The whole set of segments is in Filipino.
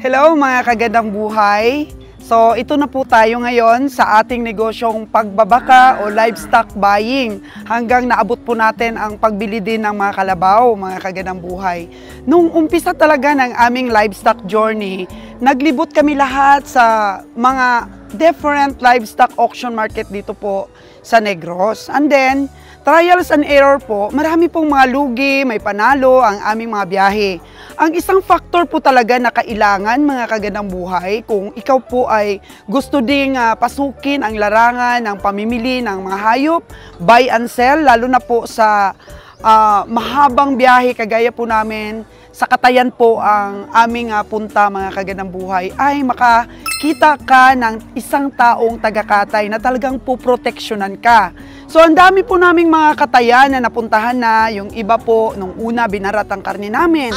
Hello mga kagandang buhay! So ito na po tayo ngayon sa ating negosyong pagbabaka o livestock buying hanggang naabot po natin ang pagbili din ng mga kalabaw, mga kagandang buhay. Nung umpisa talaga ng aming livestock journey, naglibot kami lahat sa mga different livestock auction market dito po sa Negros. And then, trials and error po, marami pong mga lugi, may panalo ang aming mga biyahe. Ang isang factor po talaga na kailangan mga kagandang buhay kung ikaw po ay gusto ding pasukin ang larangan ng pamimili ng mga hayop, buy and sell, lalo na po sa mahabang biyahe kagaya po namin, sa Catayan po ang aming punta mga kagandang buhay, ay makakita ka ng isang taong taga-Katay na talagang puproteksyonan ka. So ang dami po naming mga Katayan na napuntahan na, yung iba po nung una binarat ang karne namin.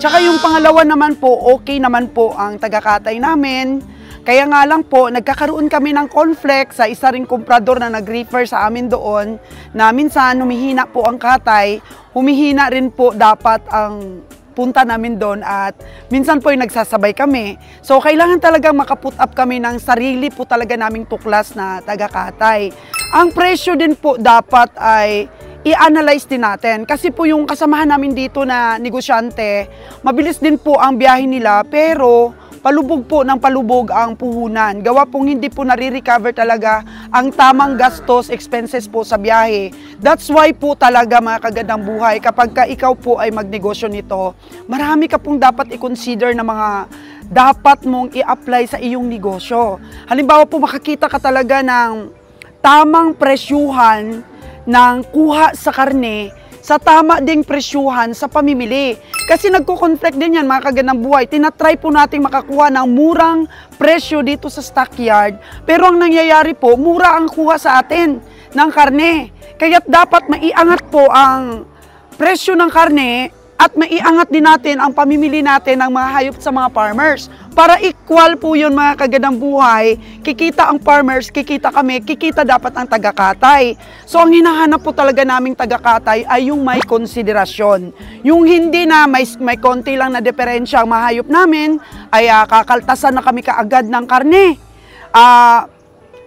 Tsaka yung pangalawa naman po, okay naman po ang taga-Katay namin. Kaya nga lang po, nagkakaroon kami ng conflict sa isa ring komprador na nag-refer sa amin doon na minsan humihina po ang Katay, humihina rin po dapat ang punta namin doon at minsan po yung nagsasabay kami. So kailangan talaga makaput up kami ng sarili po talaga naming tuklas na taga-Katay. Ang presyo din po dapat ay i-analyze din natin. Kasi po yung kasamahan namin dito na negosyante, mabilis din po ang biyahe nila pero palubog po ng palubog ang puhunan. Gawa pong hindi po nare-recover talaga ang tamang gastos, expenses po sa biyahe. That's why po talaga mga kagandang buhay, kapag ka ikaw po ay magnegosyo nito, marami ka pong dapat i-consider na mga dapat mong i-apply sa iyong negosyo. Halimbawa po makakita ka talaga ng tamang presyuhan ng kuha sa karne sa tama ding presyuhan sa pamimili. Kasi nagko-conflict din yan mga kagandang buhay. Tinatry po nating makakuha ng murang presyo dito sa stockyard. Pero ang nangyayari po, mura ang kuha sa atin ng karne. Kaya't dapat maiangat po ang presyo ng karne at maiangat din natin ang pamimili natin ng mga hayop sa mga farmers. Para equal po yun mga kagandang buhay, kikita ang farmers, kikita kami, kikita dapat ang taga-Katay. So ang hinahanap po talaga naming taga-Katay ay yung may konsiderasyon. Yung hindi na may konti lang na diferensya ang mahayop namin, ay kakaltasan na kami kaagad ng karne.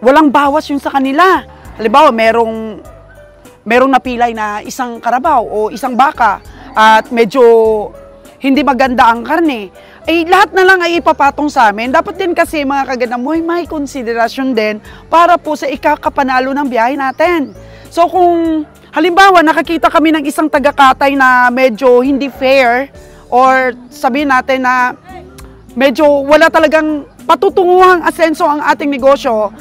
Walang bawas yung sa kanila. Halimbawa, merong napilay na isang karabaw o isang baka at medyo hindi maganda ang karne. Lahat na lang ay ipapatong sa amin. Dapat din kasi mga kagandang buhay, may konsiderasyon din para po sa ikakapanalo ng biyahe natin. So kung halimbawa nakakita kami ng isang taga-Katay na medyo hindi fair or sabihin natin na medyo wala talagang patutunguhang asenso ang ating negosyo,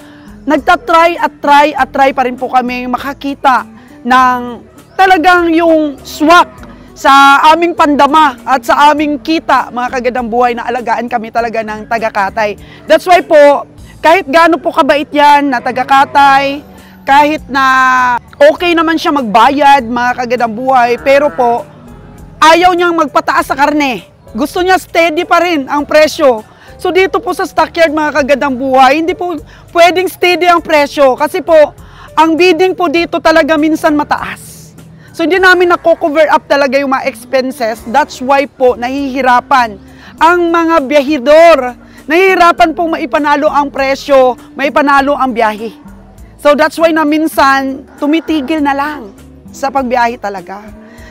nagtatry at try pa rin po kami makakita ng talagang yung swak sa aming pandama at sa aming kita, mga kagandang buhay, na alagaan kami talaga ng taga-Katay. That's why po, kahit gaano po kabait yan na taga-Katay, kahit na okay naman siya magbayad, mga kagandang buhay, pero po, ayaw niyang magpataas sa karne. Gusto niya steady pa rin ang presyo. So dito po sa stockyard, mga kagandang buhay, hindi po pwedeng steady ang presyo kasi po, ang bidding po dito talaga minsan mataas. So hindi namin nako-cover up talaga yung mga expenses. That's why po nahihirapan ang mga biyahidor. Nahihirapan pong maipanalo ang presyo, maipanalo ang biyahe. So that's why na minsan, tumitigil na lang sa pagbiyahe talaga.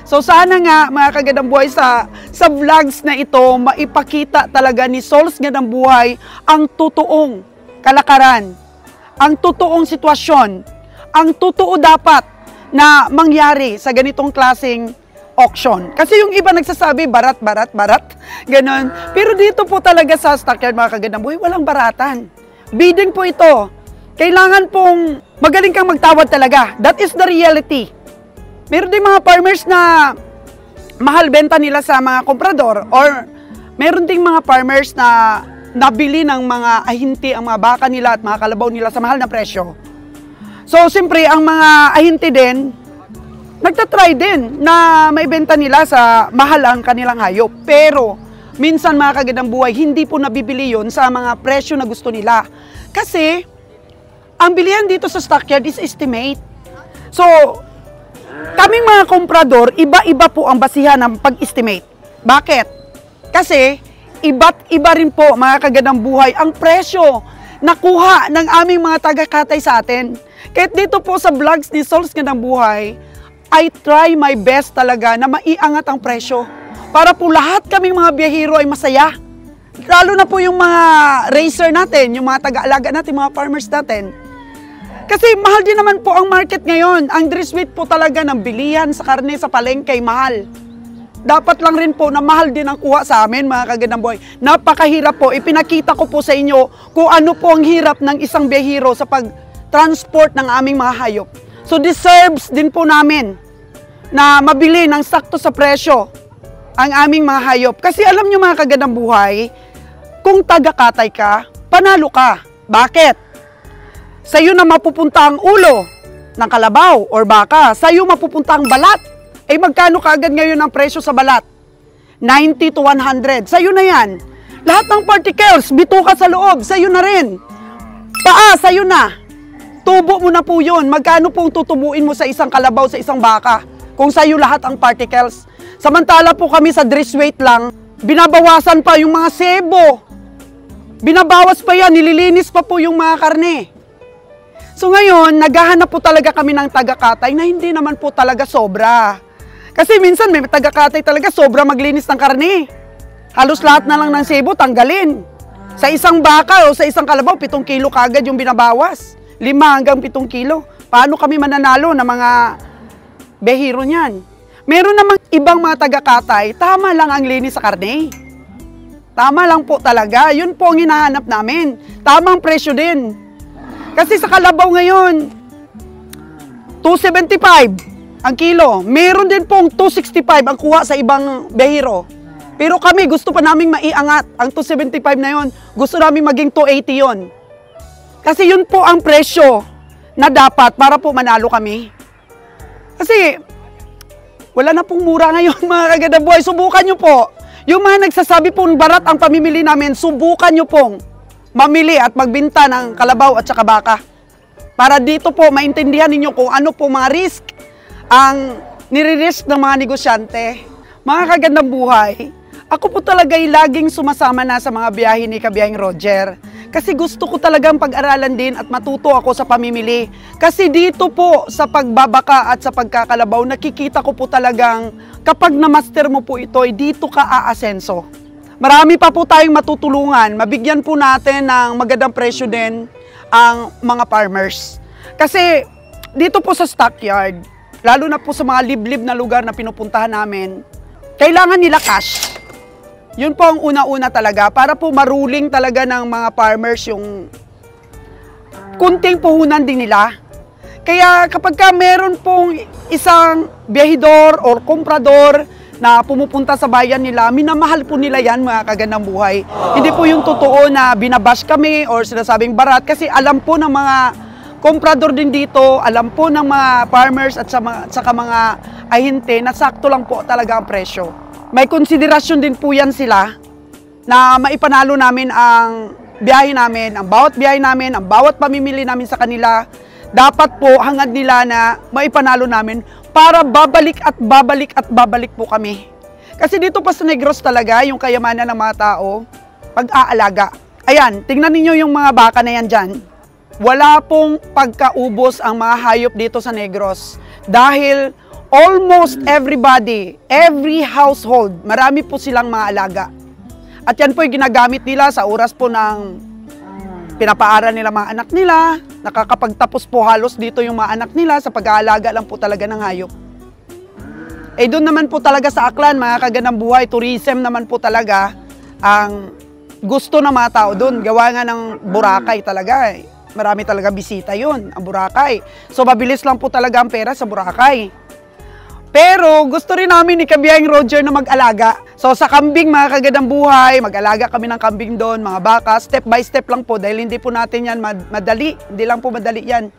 So sana nga mga kagandang buhay sa vlogs na ito, maipakita talaga ni Souls Gandang Buhay ang totoong kalakaran, ang totoong sitwasyon, ang totoo dapat na mangyari sa ganitong klaseng auction. Kasi yung iba nagsasabi, barat, ganon. Pero dito po talaga sa stockyard mga kagandang buhay, walang baratan. Bidding po ito. Kailangan pong magaling kang magtawad talaga. That is the reality. Meron din mga farmers na mahal benta nila sa mga komprador or meron ding mga farmers na nabili ng mga ahinti ang mga baka nila at mga kalabaw nila sa mahal na presyo. So, siyempre, ang mga ahinti din, nagtatry din na maibenta nila sa mahal ang kanilang hayop. Pero, minsan mga kagandang buhay, hindi po nabibili yun sa mga presyo na gusto nila. Kasi, ang bilihan dito sa stockyard is estimate. So, kaming mga komprador, iba-iba po ang basihan ng pag-estimate. Bakit? Kasi, iba't iba rin po mga kagandang buhay ang presyo nakuha ng aming mga taga-katay sa atin. Kahit dito po sa vlogs ni Souls Gandang Buhay, I try my best talaga na maiangat ang presyo para po lahat kaming mga biyahero ay masaya. Lalo na po yung mga racer natin, yung mga taga-alaga natin, mga farmers natin. Kasi mahal din naman po ang market ngayon. Ang dress weight po talaga ng bilihan sa karne sa palengke ay mahal. Dapat lang rin po na mahal din ang kuha sa amin mga kagandang buhay. Napakahirap po. Ipinakita ko po sa inyo kung ano po ang hirap ng isang biyahero sa pag-transport ng aming mga hayop. So deserves din po namin na mabili ng sakto sa presyo ang aming mga hayop. Kasi alam nyo mga kagandang buhay, kung taga-katay ka, panalo ka. Bakit? Sa'yo na mapupunta ang ulo ng kalabaw or baka. Sa'yo mapupunta ang balat. Eh magkano kaagad ngayon ang presyo sa balat? 90 to 100. Sa'yo na yan. Lahat ng particles, bituka sa loob, sa'yo na rin. Paa, sa'yo na. Tubo mo na po yun. Magkano pong tutubuin mo sa isang kalabaw, sa isang baka? Kung sa'yo lahat ang particles. Samantala po kami sa dress weight lang, binabawasan pa yung mga sebo. Binabawas pa yan, nililinis pa po yung mga karne. So ngayon, naghahanap po talaga kami ng taga-katay na hindi naman po talaga sobra. Kasi minsan may taga-katay talaga sobra maglinis ng karne. Halos lahat na lang ng sebo tanggalin. Sa isang baka o sa isang kalabaw, 7 kilo kagad yung binabawas. 5 hanggang 7 kilo. Paano kami mananalo ng mga behiro niyan? Meron namang ibang mga taga-katay, tama lang ang linis sa karne. Tama lang po talaga. Yun po ang hinahanap namin. Tamang presyo din. Kasi sa kalabaw ngayon, 275 ang kilo. Meron din pong 265 ang kuha sa ibang behiro. Pero kami, gusto pa naming maiangat. Ang 275 na yon, gusto namin maging 280 yon. Kasi yun po ang presyo na dapat para po manalo kami. Kasi, wala na pong mura ngayon mga kagandang buhay. Subukan nyo po. Yung mga nagsasabi pong barat ang pamimili namin, subukan nyo pong mamili at magbinta ng kalabaw at saka baka. Para dito po maintindihan ninyo kung ano po mga risk ang nire-risk ng mga negosyante. Mga kagandang buhay, ako po talaga'y laging sumasama na sa mga biyahe ni Kabiyahing Roger. Kasi gusto ko talagang pag-aralan din at matuto ako sa pamimili. Kasi dito po sa pagbabaka at sa pagkakalabaw, nakikita ko po talagang kapag na-master mo po ito, dito ka aasenso. Marami pa po tayong matutulungan. Mabigyan po natin ng magandang presyo din ang mga farmers. Kasi dito po sa stockyard, lalo na po sa mga liblib na lugar na pinupuntahan namin, kailangan nila cash. Yun po ang una-una talaga para po maruling talaga ng mga farmers yung kunting puhunan din nila. Kaya kapag ka meron pong isang biyahidor or komprador na pumupunta sa bayan nila, minamahal po nila yan mga kagandang buhay. Hindi po yung totoo na binabash kami or sinasabing barat kasi alam po ng mga komprador din dito, alam po ng mga farmers at saka mga ahinte na sakto lang po talaga ang presyo. May konsiderasyon din po yan sila na maipanalo namin ang biyahe namin, ang bawat biyahe namin, ang bawat pamimili namin sa kanila. Dapat po hangad nila na maipanalo namin para babalik at babalik at babalik po kami. Kasi dito pa sa Negros talaga, yung kayamanan ng mga tao, pag-aalaga. Ayan, tingnan ninyo yung mga baka na yan dyan. wala pong pagkaubos ang mga hayop dito sa Negros. Dahil almost everybody, every household, marami po silang mga alaga. At yan po yung ginagamit nila sa oras po ng pinapaaral nila mga anak nila. Nakakapagtapos po halos dito yung mga anak nila sa pag-aalaga lang po talaga ng hayop. Eh doon naman po talaga sa Aklan, mga kaganang buhay, tourism naman po talaga ang gusto ng mga tao doon. Gawa nga ng Boracay talaga eh. Marami talaga bisita yun, ang Boracay. So mabilis lang po talaga ang pera sa Boracay. Pero gusto rin namin ni Kabiyahing Roger na mag-alaga. So sa kambing, mga kaganang buhay, mag-alaga kami ng kambing doon, mga baka, step by step lang po dahil hindi po natin yan madali. Hindi lang po madali yan,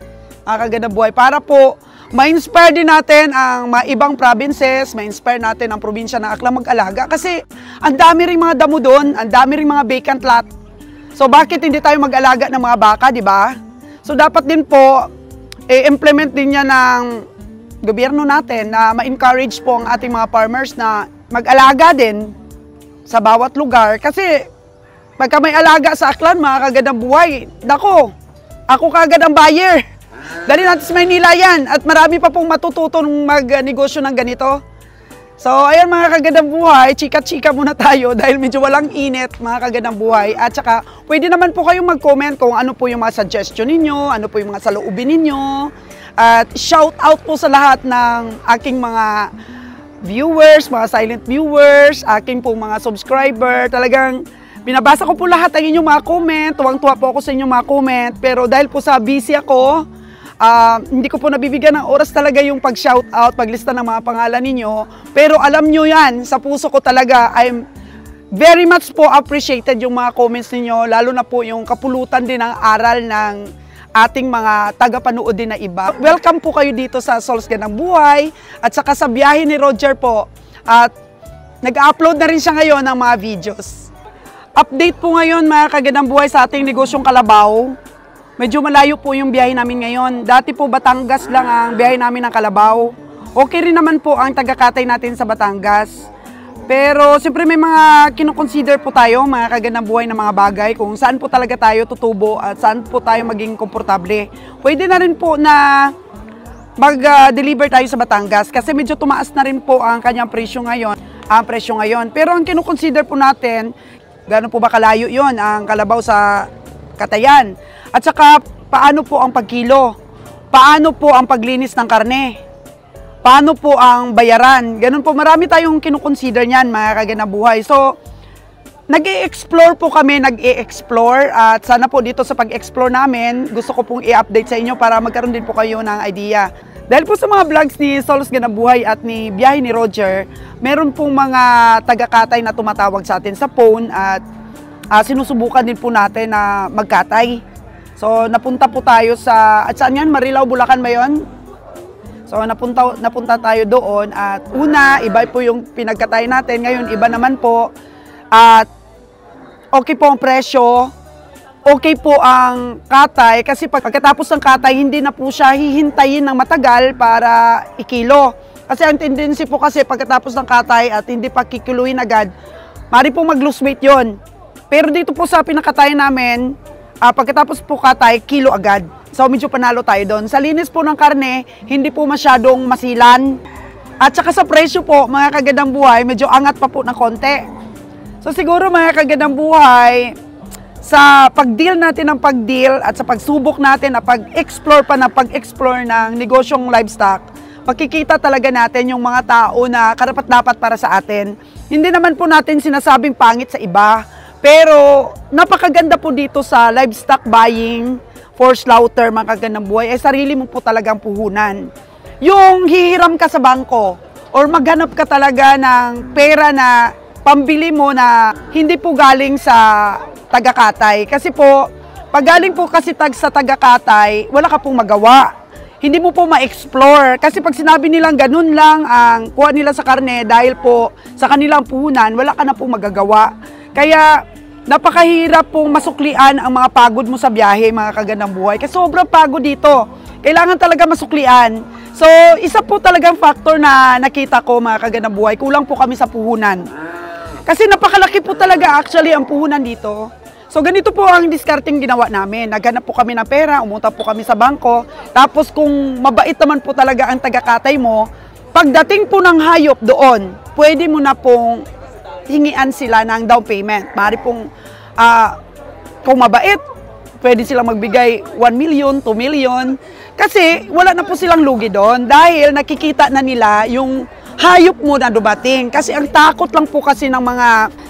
mga kaganang buhay. Para po ma-inspire din natin ang mga ibang provinces, ma-inspire natin ang probinsya ng Aklan mag-alaga. Kasi ang dami ring mga damo doon, ang dami ring mga vacant lot. So bakit hindi tayo mag-alaga ng mga baka, di ba? So dapat din po i-implement din niya ng gobyerno natin na ma-encourage po ang ating mga farmers na mag-alaga din sa bawat lugar. Kasi pagka may alaga sa Aklan, mga kagandang buhay, nako, ako kagad ang buyer. Dali natin sa Maynila yan at marami pa pong matututong mag-negosyo ng ganito. So, ayan mga kagandang buhay, chika-chika muna tayo dahil medyo walang init, mga kagandang buhay. At saka, pwede naman po kayong mag-comment kung ano po yung mga suggestion ninyo, ano po yung mga saloobin ninyo. At shout out po sa lahat ng aking mga viewers, mga silent viewers, aking po mga subscriber. Talagang binabasa ko po lahat ang inyong mga comment, tuwang-tuwa po ako sa inyong mga comment. Pero dahil po sa busy ako, hindi ko po nabibigyan ng oras talaga yung pag-shoutout, paglista ng mga pangalan ninyo. Pero alam nyo yan, sa puso ko talaga, I'm very much po appreciated yung mga comments ninyo, lalo na po yung kapulutan din ng aral ng ating mga tagapanood din na iba. Welcome po kayo dito sa Sols Ganang Buhay at saka sa biyahe ni Roger po. At nag-upload na rin siya ngayon ng mga videos. Update po ngayon mga kagandang buhay sa ating negosyong Kalabaw. Medyo malayo po yung biyahe namin ngayon. Dati po Batangas lang ang biyahe namin ng Kalabaw. Okay rin naman po ang taga-Katay natin sa Batangas. Pero siyempre may mga kinoconsider po tayo, mga kagandang buhay na mga bagay, kung saan po talaga tayo tutubo at saan po tayo maging komportable. Pwede na rin po na mag-deliver tayo sa Batangas kasi medyo tumaas na rin po ang kanyang presyo ngayon. Pero ang kinoconsider po natin, gano'n po ba kalayo yon ang Kalabaw sa Katayan? At saka, paano po ang pagkilo? Paano po ang paglinis ng karne? Paano po ang bayaran? Ganun po, marami tayong kinukonsider niyan, mga kagandang buhay. So, nag-i-explore po kami, at sana po dito sa pag-explore namin, gusto ko pong i-update sa inyo para magkaroon din po kayo ng idea. Dahil po sa mga vlogs ni Sols Ganang Buhay at ni Biyahe ni Roger, meron pong mga taga-Katay na tumatawag sa atin sa phone at sinusubukan din po natin na magkatay. So, napunta po tayo sa, at saan yan? Marilao, Bulacan ba yun? So, napunta tayo doon at una, iba po yung pinagkatay natin. Ngayon, iba naman po. At okay po ang presyo, okay po ang katay. Kasi pagkatapos ng katay, hindi na po siya hihintayin ng matagal para ikilo. Kasi ang tendency po kasi pagkatapos ng katay at hindi pa kikiluhin agad, mari po mag-lose weight yun. Pero dito po sa pinakatay namin, pagkatapos po katay, kilo agad. So medyo panalo tayo doon. Sa linis po ng karne, hindi po masyadong masilan. At saka sa presyo po, mga kagandang buhay, medyo angat pa po ng konti. So siguro mga kagandang buhay, sa pag-deal natin ng pag-deal at sa pagsubok natin na pag-explore ng negosyong livestock, makikita talaga natin yung mga tao na karapat-dapat para sa atin. Hindi naman po natin sinasabing pangit sa iba. Pero napakaganda po dito sa livestock buying for slaughter, mga kagandang buhay, ay sarili mo po talagang puhunan. Yung hihiram ka sa bangko or maghanap ka talaga ng pera na pambili mo na hindi po galing sa taga-Katay. Kasi po, pag galing po kasi sa taga-Katay, wala ka pong magawa. Hindi mo po ma-explore. Kasi pag sinabi nilang ganun lang ang kuha nila sa karne dahil po sa kanilang puhunan, wala ka na po magagawa. Kaya napakahirap pong masuklian ang mga pagod mo sa biyahe, mga kagandang buhay. Kasi sobrang pagod dito. Kailangan talaga masuklian. So, isa po talagang factor na nakita ko, mga kagandang buhay. Kulang po kami sa puhunan. Kasi napakalaki po talaga actually ang puhunan dito. So ganito po ang discarding ginawa namin. Naghanap po kami ng pera, umunta po kami sa bangko. Tapos kung mabait naman po talaga ang taga-katay mo, pagdating po ng hayop doon, pwede mo na pong hingian sila ng down payment. Maaari pong, kung mabait, pwede silang magbigay 1 million, 2 million. Kasi wala na po silang lugi doon dahil nakikita na nila yung hayop mo na dumating. Kasi ang takot lang po kasi ng mga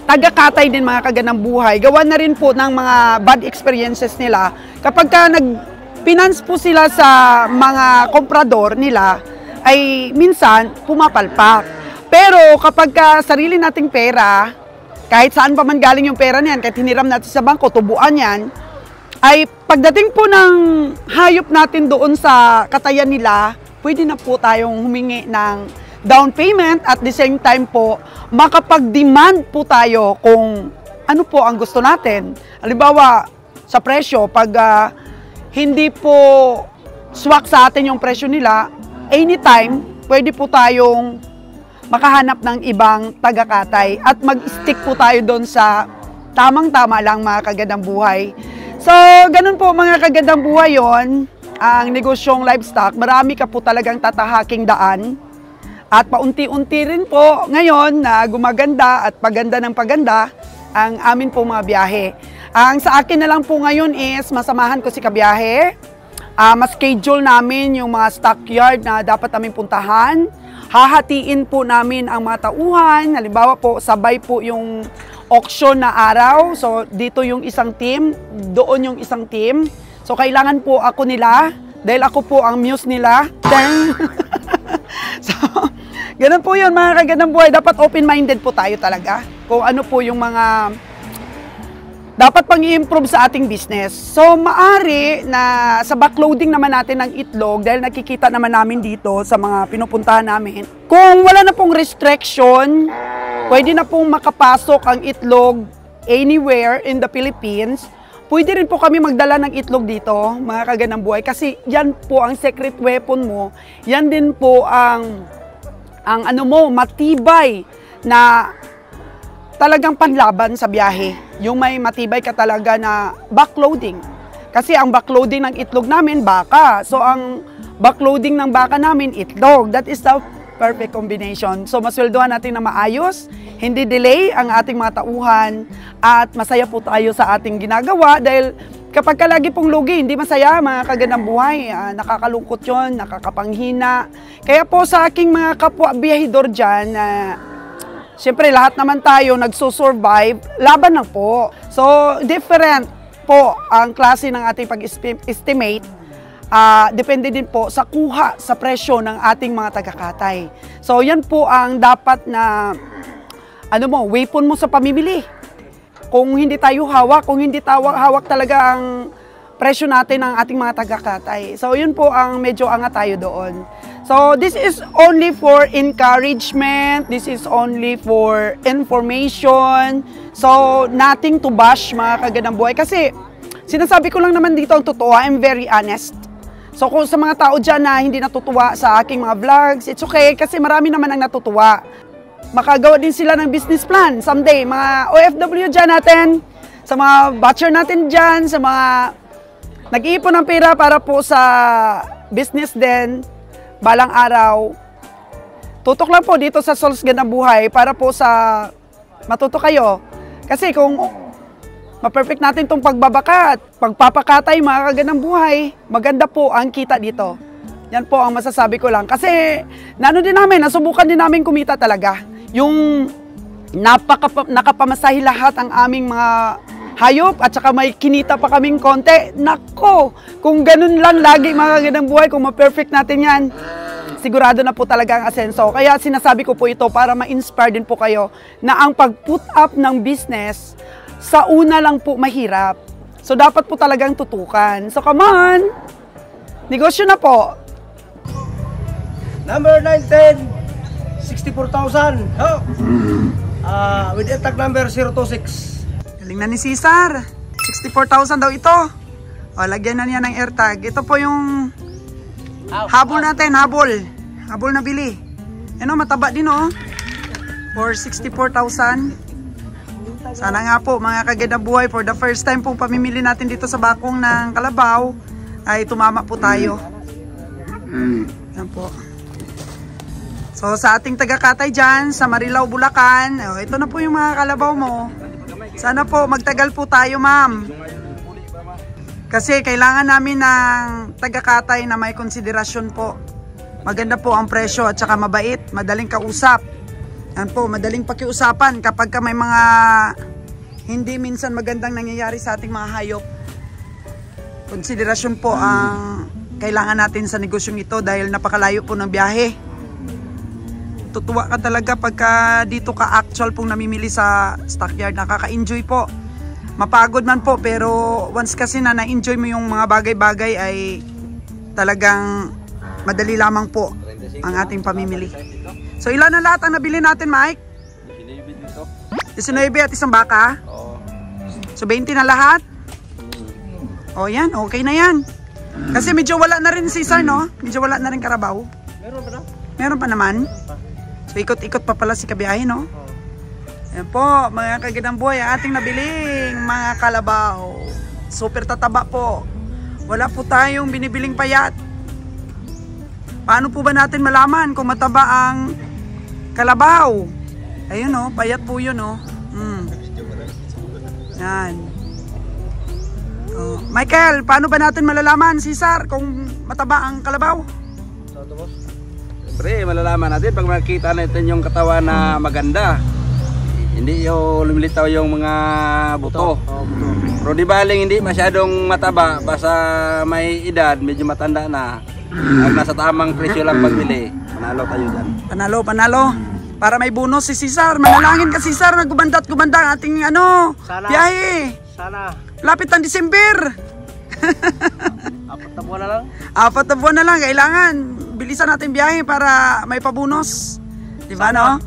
taga-katay din, mga kaganang buhay. Gawa na rin po ng mga bad experiences nila. Kapag ka nag-finance po sila sa mga komprador nila, ay minsan pumapalpak. Pero kapag ka sarili nating pera, kahit saan pa man galing yung pera niyan, kahit hiniram natin sa bangko, tubuan yan, ay pagdating po ng hayop natin doon sa katayan nila, pwede na po tayong humingi ng down payment at the same time po makapag-demand po tayo kung ano po ang gusto natin. Halimbawa, sa presyo, pag hindi po swak sa atin yung presyo nila, anytime, pwede po tayong makahanap ng ibang taga-katay at mag-stick po tayo doon sa tamang-tama lang, mga kagandang buhay. So, ganun po mga kagandang buhay yon ang negosyong livestock. Marami ka po talagang tatahaking daan. At paunti-unti rin po ngayon na gumaganda at paganda ng paganda ang amin po mga biyahe. Ang sa akin na lang po ngayon is masamahan ko si kabiyahe. Mas-schedule namin yung mga stockyard na dapat namin puntahan. Hahatiin po namin ang mga tauhan. Halimbawa po, sabay po yung auction na araw. So, dito yung isang team, doon yung isang team. So, kailangan po ako nila dahil ako po ang muse nila. So, ganun po yun mga kagandang buhay. Dapat open-minded po tayo talaga kung ano po yung mga dapat pang i-improve sa ating business. So, maari na sa backloading naman natin ng itlog, dahil nakikita naman namin dito sa mga pinupuntahan namin, kung wala na pong restriction, pwede na pong makapasok ang itlog anywhere in the Philippines. Pwede rin po kami magdala ng itlog dito, mga kagandang buhay, kasi yan po ang secret weapon mo. Yan din po ang ano mo, matibay na talagang panlaban sa biyahe. Yung may matibay ka talaga na backloading. Kasi ang backloading ng itlog namin, baka. So ang backloading ng baka namin, itlog. That is the perfect combination. So masweldohan natin na maayos, hindi delay ang ating mga tauhan, at masaya po tayo sa ating ginagawa dahil kapag lagi pong lugi, hindi masaya, mga kagandang buhay. Nakakalungkot yun, nakakapanghina. Kaya po sa aking mga kapwa biyahidor dyan, siyempre lahat naman tayo nagsusurvive, laban lang po. So different po ang klase ng ating pag-estimate. Depende din po sa kuha sa presyo ng ating mga taga-katay. So yan po ang dapat na weapon mo sa pamimili. Kung hindi tayo hawak, kung hindi hawak talaga ang presyo natin ng ating mga taga-katay. So yun po ang medyo angat tayo doon. So this is only for encouragement, this is only for information. So nothing to bash, mga kagandang buhay. Kasi sinasabi ko lang naman dito ang totoo, I'm very honest. So kung sa mga tao dyan na hindi natutuwa sa aking mga vlogs, it's okay kasi marami naman ang natutuwa. Makagawa din sila ng business plan someday. Mga OFW dyan natin, sa mga butcher natin dyan, sa mga nag-iipon ng pera para po sa business din, balang araw. Tutok lang po dito sa Sol's Gandang Buhay para po sa matuto kayo. Kasi kung ma-perfect natin itong pagbabaka at pagpapakatay, mga kagandang buhay, maganda po ang kita dito. Yan po ang masasabi ko lang. Kasi nasubukan din namin kumita talaga. Yung nakapamasahi lahat ang aming mga hayop at saka may kinita pa kaming konti. Nako, kung ganun lang lagi, mga kagandang buhay, kung ma-perfect natin yan, sigurado na po talaga ang asenso. Kaya sinasabi ko po ito para ma-inspire din po kayo na ang pag-put up ng business sa una lang po mahirap. So dapat po talagang tutukan. So come on! Negosyo na po! Number 910, 64,000. Oh. With tag number 026. Galing na ni Cesar. 64,000 daw ito. O, lagyan na niya ng AirTag. Ito po yung habol natin, habol. Habol na bili. Ano, mataba din oh. For 64,000. Sana nga po mga kagandang buhay, for the first time pong pamimili natin dito sa bakong ng kalabaw, ay tumama po tayo. Yan po. So sa ating taga-Katay dyan, sa Marilao, Bulacan, ito na po yung mga kalabaw mo. Sana po magtagal po tayo, ma'am. Kasi kailangan namin ng taga-Katay na may konsiderasyon po. Maganda po ang presyo at saka mabait, madaling kausap. Yan po, madaling pakiusapan kapag may mga hindi minsan magandang nangyayari sa ating mga hayop. Konsiderasyon po ang kailangan natin sa negosyong ito dahil napakalayo po ng biyahe. Tutuwa ka talaga pagka dito ka actual pong namimili sa stockyard. Nakaka-enjoy po. Mapagod man po pero once kasi na na-enjoy mo yung mga bagay-bagay ay talagang madali lamang po ang ating pamimili. So ilan na lahat ang nabili natin, Mike? 19 at isang baka? So 20 na lahat? O yan, okay na yan. Kasi medyo wala na rin si Sir, no? Medyo wala na rin karabaw. Meron pa na? Meron pa naman. So ikot-ikot pa pala si Kabiyahe, no? Ayan po, mga kagandang buhay, ang ating nabiling mga kalabaw. Super tataba po. Wala po tayong binibiling payat. Paano po ba natin malaman kung mataba ang kalabaw? Ayun, no? Payat po yun, no? Yan. Oh. Michael, paano ba natin malalaman, Cesar, kung mataba ang kalabaw? Siyempre, malalaman natin pag makita natin yung katawan na maganda. Hindi yung lumilitaw yung mga buto. Pero di baling hindi masyadong mataba, basta may edad, medyo matanda na. At nasa tamang presyo lang pagbili. Panalo tayo dyan. Panalo, panalo. Para may bonus si Cesar. Manalangin ka, Cesar, na gumanda at gumanda ang ating biyahe. Sana. Lapit ang December. 4 na buwan na lang. 4 na buwan na lang. Kailangan bilisan natin biyahe para may pabonus. Diba, no?